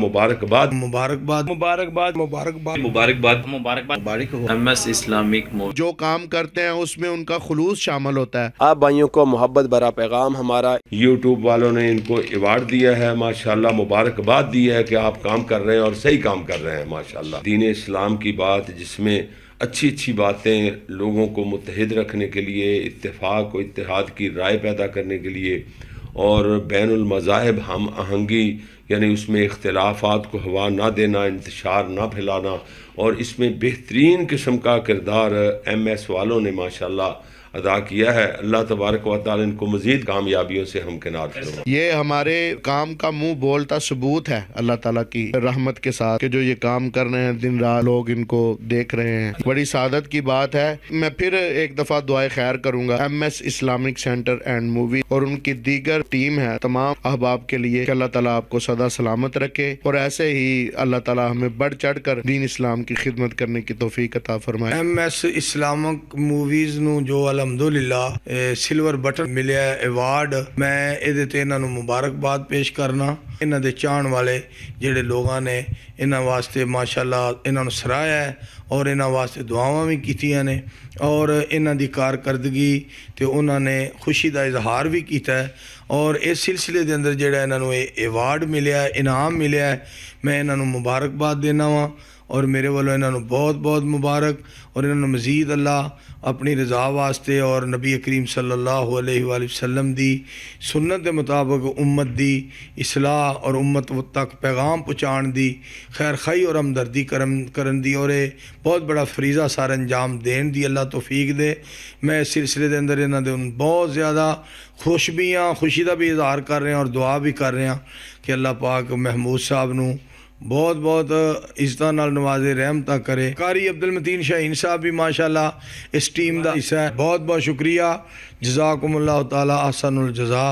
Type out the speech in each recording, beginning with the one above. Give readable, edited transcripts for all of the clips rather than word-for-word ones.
मुबारकबाद मुबारकबाद मुबारकबाद मुबारकबाद मुबारकबाद मुबारकबाद मुबारक हो। MS इस्लामिक जो काम करते हैं उसमें उनका खुलूस शामिल होता है। आप भाइयों को मोहब्बत भरा पैगाम हमारा। यूट्यूब वालों ने इनको अवार्ड दिया है, माशाल्लाह मुबारकबाद दी है कि आप काम कर रहे हैं और सही काम कर रहे हैं माशाल्लाह। दीन इस्लाम की बात जिसमें अच्छी अच्छी बातें लोगों को मुत्तहिद रखने के लिए, इत्तेफाक और इत्तेहाद की राय पैदा करने के लिए और बैनुल मज़ाहिब हम आहंगी यानी उसमें इख्तिलाफ़ात को हवा ना देना, इंतशार ना फैलाना, और इसमें बेहतरीन किस्म का किरदार MS वालों ने माशाल्लाह अदा किया है। अल्लाह तबारक व तआला इनको मज़ीद कामयाबियों से हमकिनार फरमाए। ये हमारे काम का मुंह बोलता सबूत है अल्लाह ताला की रहमत के साथ कि जो ये काम कर रहे हैं, दिन रात लोग इनको देख रहे हैं, बड़ी सादत की बात है। मैं फिर एक दफ़ा दुआए खैर करूँगा MS Islamic centre and movie और उनकी दीगर टीम है तमाम अहबाब के लिए कि अल्लाह ताला आपको सदा सलामत रखे और ऐसे ही अल्लाह ताला हमें बढ़ चढ़ कर दीन इस्लाम की खिदमत करने की तौफीक अता फरमाए। MS इस्लामिक मूवीज़ ਨੂੰ ਜੋ ਅਲਹਮਦੁਲਿਲਾ ਸਿਲਵਰ ਬਟਨ ਮਿਲਿਆ ਅਵਾਰਡ, ਮੈਂ ਇਹਦੇ ਤੇ ਇਹਨਾਂ ਨੂੰ ਮੁਬਾਰਕਬਾਦ ਪੇਸ਼ ਕਰਨਾ। ਇਹਨਾਂ ਦੇ ਚਾਹਣ ਵਾਲੇ ਜਿਹੜੇ ਲੋਕਾਂ ਨੇ ਇਹਨਾਂ ਵਾਸਤੇ ਮਾਸ਼ਾਅੱਲਾ ਇਹਨਾਂ ਨੂੰ ਸਰਾਹਿਆ ਹੈ ਔਰ ਇਹਨਾਂ ਵਾਸਤੇ ਦੁਆਵਾਂ ਵੀ ਕੀਤੀਆਂ ਨੇ ਔਰ ਇਹਨਾਂ ਦੀ ਕਾਰਕਰਦਗੀ ਤੇ ਉਹਨਾਂ ਨੇ ਖੁਸ਼ੀ ਦਾ ਇਜ਼ਹਾਰ ਵੀ ਕੀਤਾ ਹੈ ਔਰ ਇਸ ਸਿਲਸਿਲੇ ਦੇ ਅੰਦਰ ਜਿਹੜਾ ਇਹਨਾਂ ਨੂੰ ਇਹ ਅਵਾਰਡ ਮਿਲਿਆ, ਇਨਾਮ ਮਿਲਿਆ, ਮੈਂ ਇਹਨਾਂ ਨੂੰ ਮੁਬਾਰਕਬਾਦ ਦੇਣਾ ਵਾਂ और मेरे वालों इन्होंने बहुत बहुत मुबारक और इन्होंने मज़ीद अल्लाह अपनी रज़ा वास्ते और नबी करीम सल्लल्लाहु अलैहि वसल्लम दी सुन्नत के मुताबिक उम्मत दी इसलाह और उम्मत तक पैगाम पहुँचाने दी खैर खाई और हमदर्दी करन दी और बहुत बड़ा फरीज़ा सारा अंजाम देन दी अल्लाह तौफीक दे। मैं इस सिलसिले के अंदर इन्हों दे बहुत ज़्यादा खुश भी हाँ, खुशी का भी इजहार कर रहे हैं और दुआ भी कर रहे हैं कि अल्लाह पाक महमूद साहब नूं बहुत बहुत इज़्ज़त नाल नवाजे, रहमत करे। कारी अब्दुल मतीन शाहीन साहब भी माशाअल्लाह इस टीम का हिस्सा है। बहुत बहुत शुक्रिया, जज़ाकुमुल्लाह ताला अहसनुल जज़ा,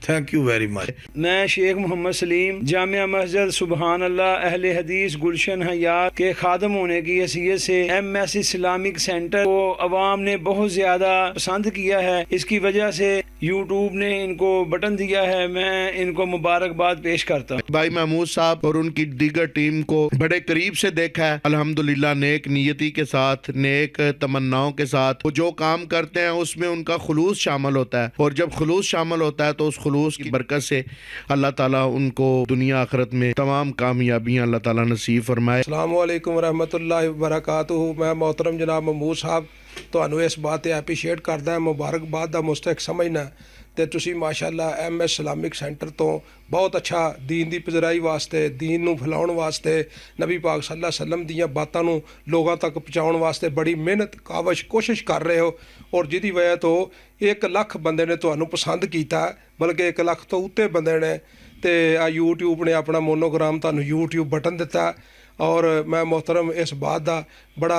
थैंक यू वेरी मच। मैं शेख मोहम्मद सलीम जामिया मस्जिद सुबहान अल्लाह अहले हदीस गुलशन हयात के खादम होने की हैसियत से MS इस्लामिक सेंटर को अवाम ने बहुत ज़्यादा पसंद किया है। इसकी वजह से यूट्यूब ने इनको बटन दिया है। मैं इनको मुबारकबाद पेश करता हूँ। भाई महमूद साहब और उनकी दीगर टीम को बड़े करीब से देखा है अल्हम्दुलिल्लाह, नेक नियति के साथ, नेक तमन्नाओं के साथ वो जो काम करते हैं उसमें उनका खुलूस शामिल होता है और जब खुलूस शामिल होता है तो उस खुलूस की बरकत से अल्लाह ताला उनको दुनिया आखिरत में तमाम कामयाबियाँ अल्लाह ताला नसीब फरमाए। अस्सलाम वालेकुम रहमतुल्लाहि व बरकातुहू। मैं मोहतरम जनाब महमूद साहब ਤੁਹਾਨੂੰ ਇਸ ਬਾਤ ਤੇ ਐਪਰੀਸ਼ੀਏਟ ਕਰਦਾ ਹਾਂ, ਮੁਬਾਰਕਬਾਦ ਦਾ ਮੁਸਤਹਿਕ ਸਮਝਣਾ ਤੇ ਤੁਸੀਂ ਮਾਸ਼ਾਅੱਲਾ MS ਇਸਲਾਮਿਕ ਸੈਂਟਰ ਤੋਂ ਬਹੁਤ ਅੱਛਾ ਦੀਨ ਦੀ ਪਜ਼ਰਾਈ ਵਾਸਤੇ, ਦੀਨ ਨੂੰ ਫੈਲਾਉਣ ਵਾਸਤੇ, ਨਬੀ ਪਾਕ ਸੱਲੱਲਾਹੁ ਅਲੈਹਿ ਵਸੱਲਮ ਦੀਆਂ ਬਾਤਾਂ ਨੂੰ ਲੋਕਾਂ ਤੱਕ ਪਹੁੰਚਾਉਣ ਵਾਸਤੇ ਬੜੀ ਮਿਹਨਤ ਕਾਵਸ਼ ਕੋਸ਼ਿਸ਼ ਕਰ ਰਹੇ ਹੋ ਔਰ ਜਿਹਦੀ ਵਜ੍ਹਾ ਤੋਂ 1 ਲੱਖ ਬੰਦੇ ਨੇ ਤੁਹਾਨੂੰ ਪਸੰਦ ਕੀਤਾ, ਬਲਕਿ 1 ਲੱਖ ਤੋਂ ਉੱਤੇ ਬੰਦੇ ਨੇ ਤੇ ਆ YouTube ਨੇ ਆਪਣਾ ਮੋਨੋਗ੍ਰਾਮ ਤੁਹਾਨੂੰ YouTube ਬਟਨ ਦਿੱਤਾ और मैं मोहतरम इस बात का बड़ा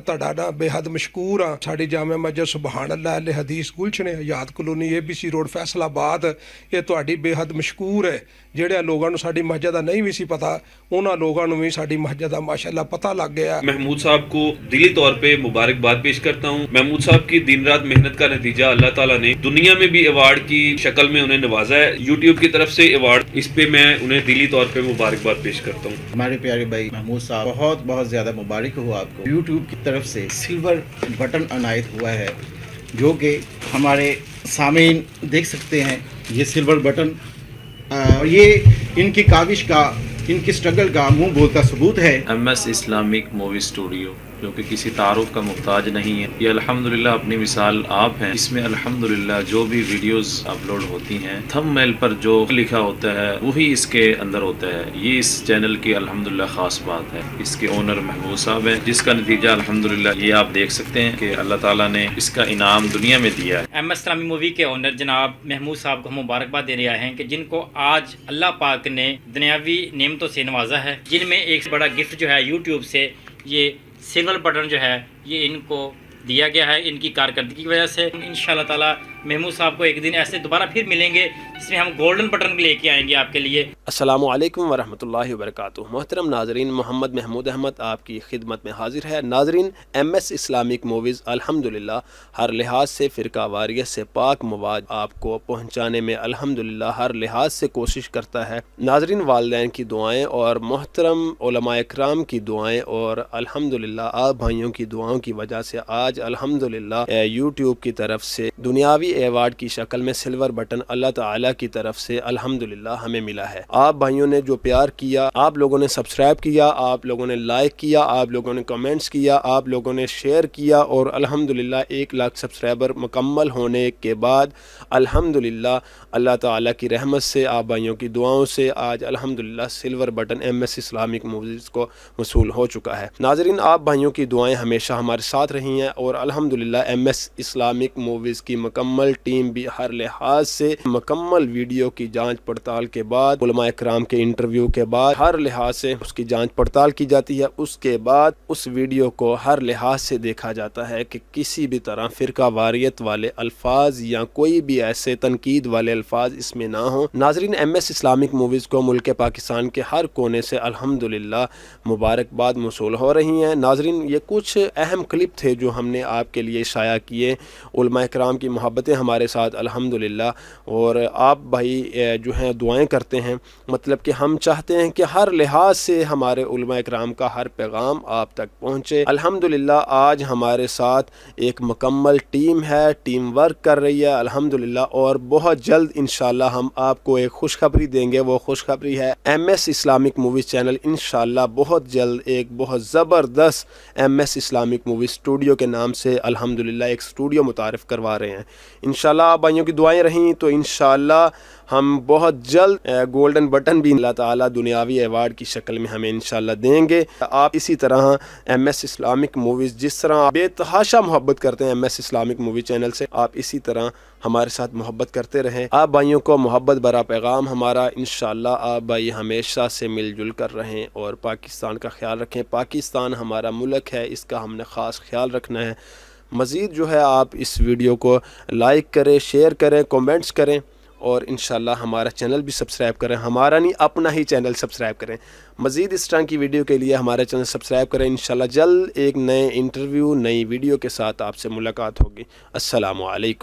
तुहाडा बेहद मशकूर हाँ। साड़ी जामिया मस्जिद सुबहान अल्लाह अहले हदीस गुलशन हयात कलोनी ABC रोड फैसलाबाद ये तुहाडी बेहद मशकूर है। ਜਿਹੜੇ ਲੋਕਾਂ ਨੂੰ ਸਾਡੀ ਮਸਜਿਦ ਦਾ नहीं भी सी पता, उन्होंने लोगों को भी साड़ी मस्जिद का माशाअल्लाह पता लग गया। महमूद साहब को दिली तौर पे मुबारकबाद पेश करता हूँ। महमूद साहब की दिन रात मेहनत का नतीजा अल्लाह ताला ने दुनिया में भी अवार्ड की शक्ल में उन्हें नवाजा है, यूट्यूब की तरफ से अवार्ड, इस पे मैं उन्हें दिली तौर पे मुबारकबाद पेश करता हूँ। हमारे प्यारे भाई महमूद साहब बहुत बहुत ज़्यादा मुबारक हो आपको। यूट्यूब की तरफ से सिल्वर बटन अनायत हुआ है जो कि हमारे सामीन देख सकते हैं। ये सिल्वर बटन ये इनकी काविश का, इनकी स्ट्रगल का मुंह बोलता सबूत है। MS इस्लामिक मूवी स्टूडियो जो कि किसी तारुफ का मुहताज नहीं है, ये अल्हम्दुलिल्लाह अपनी मिसाल आप हैं। इसमें अल्हम्दुलिल्लाह जो भी वीडियोस अपलोड होती हैं, थंबनेल पर जो लिखा होता है वही इसके अंदर होता है। ये इस चैनल की अल्हम्दुलिल्लाह ख़ास बात है। इसके ओनर महमूद साहब हैं, जिसका नतीजा अल्हम्दुलिल्लाह ये आप देख सकते हैं कि अल्लाह ताला ने इसका इनाम दुनिया में दिया है। MS इस्लामिक मूवी के ओनर जनाब महमूद साहब को मुबारकबाद दे रहे हैं कि जिनको आज अल्लाह पाक ने दुनियावी नेमतों से नवाजा है, जिनमें एक बड़ा गिफ्ट जो है यूट्यूब से ये सिल्वर बटन जो है ये इनको दिया गया है। इनकी कारकर्दगी की वजह से इंशाअल्लाह ताला महमूद साहब को एक दिन ऐसे दोबारा फिर मिलेंगे जिसमें हम गोल्डन बटन लेके आएंगे आपके लिए। अस्सलामु अलैकुम वरहमतुल्लाहि वबरकातुहू। मोहतरम नाजरीन, मोहम्मद महमूद अहमद आपकी खिदमत में हाजिर है। नाजरीन, MS इस्लामिक मूवीज़ अल्हम्दुलिल्लाह हर लिहाज से फ़िरका वारियत से पाक मवाद आपको पहुँचाने में अल्हम्दुलिल्लाह हर लिहाज से कोशिश करता है। नाजरीन, वालिदैन की दुआएँ और मोहतरम उलमा इकराम की दुआएँ और अल्हम्दुलिल्लाह आप भाइयों की दुआओं की वजह से आज अल्हम्दुलिल्लाह यूट्यूब की तरफ से दुनियावी एवार्ड की शक्ल में सिल्वर बटन अल्लाह ताला की तरफ से अल्हम्दुलिल्लाह हमें मिला है। आप भाइयों ने जो प्यार किया, आप लोगों ने सब्सक्राइब किया, आप लोगों ने लाइक किया, आप लोगों ने कमेंट्स किया, आप लोगों ने शेयर किया और अल्हम्दुलिल्लाह 1 लाख सब्सक्राइबर मुकम्मल होने के बाद अल्हम्दुलिल्लाह अल्लाह ताला की रहमत से, आप भाइयों की दुआओं से आज अल्हम्दुलिल्लाह silver button MS Islamic movies को वसूल हो चुका है। नाजरीन, आप भाइयों की दुआएं हमेशा हमारे साथ रही हैं और अल्हम्दुलिल्लाह MS इस्लामिक मूवीज़ की मुकम्मल टीम भी हर लिहाज से मुकम्मल वीडियो की जांच पड़ताल के बाद, उलमा इकराम के इंटरव्यू के बाद हर लिहाज से उसकी जांच पड़ताल की जाती है। उसके बाद उस वीडियो को हर लिहाज से देखा जाता है कि किसी भी तरह फ़िरका वारियत वाले अल्फाज या कोई भी ऐसे तनकीद वाले अल्फाज इसमें ना हो। नाजरीन, MS इस्लामिक मूवीज़ को मुल्क पाकिस्तान के हर कोने से अल्हम्दुलिल्लाह मुबारकबाद मौसूल हो रही हैं। नाजरीन, ये कुछ अहम क्लिप थे जो हमने आपके लिए शाया किए। उलमा इकराम की मोहब्बतें हमारे साथ अल्हम्दुलिल्लाह, और आप भाई जो हैं दुआएं करते हैं, मतलब कि हम चाहते हैं कि हर लिहाज से हमारे उलमा इकराम का हर पैगाम आप तक पहुँचे। अल्हम्दुलिल्लाह आज हमारे साथ एक मुकम्मल टीम है, टीम वर्क कर रही है अल्हम्दुलिल्लाह, और बहुत जल्द इंशाल्लाह हम आपको एक खुशखबरी देंगे। वो खुशखबरी है MS इस्लामिक मूवीज़ चैनल इंशाल्लाह बहुत जल्द एक बहुत ज़बरदस्त MS इस्लामिक मूवी स्टूडियो के नाम से अल्हम्दुलिल्लाह एक स्टूडियो मुतारिफ़ करवा रहे हैं। इंशाल्लाह आप भाइयों की दुआएं रहीं तो इंशाल्लाह हम बहुत जल्द गोल्डन बटन भी अल्लाह ताला दुनियावी अवार्ड की शक्ल में हमें इंशाल्लाह देंगे। आप इसी तरह MS इस्लामिक मूवीज़ जिस तरह बेतहाशा मोहब्बत करते हैं MS इस्लामिक मूवी चैनल से, आप इसी तरह हमारे साथ मोहब्बत करते रहें। आप भाइयों को मोहब्बत भरा पैगाम हमारा, इंशाल्लाह आप भाई हमेशा से मिलजुल कर रहें और पाकिस्तान का ख्याल रखें। पाकिस्तान हमारा मुल्क है, इसका हमने ख़ास ख्याल रखना है। मज़ीद जो है आप इस वीडियो को लाइक करें, शेयर करें, कमेंट्स करें और इंशाल्लाह हमारा चैनल भी सब्सक्राइब करें। हमारा नहीं, अपना ही चैनल सब्सक्राइब करें। मज़ीद इस तरह की वीडियो के लिए हमारा चैनल सब्सक्राइब करें। इंशाल्लाह जल्द एक नए इंटरव्यू, नई वीडियो के साथ आपसे मुलाकात होगी। अस्सलामु अलैकुम।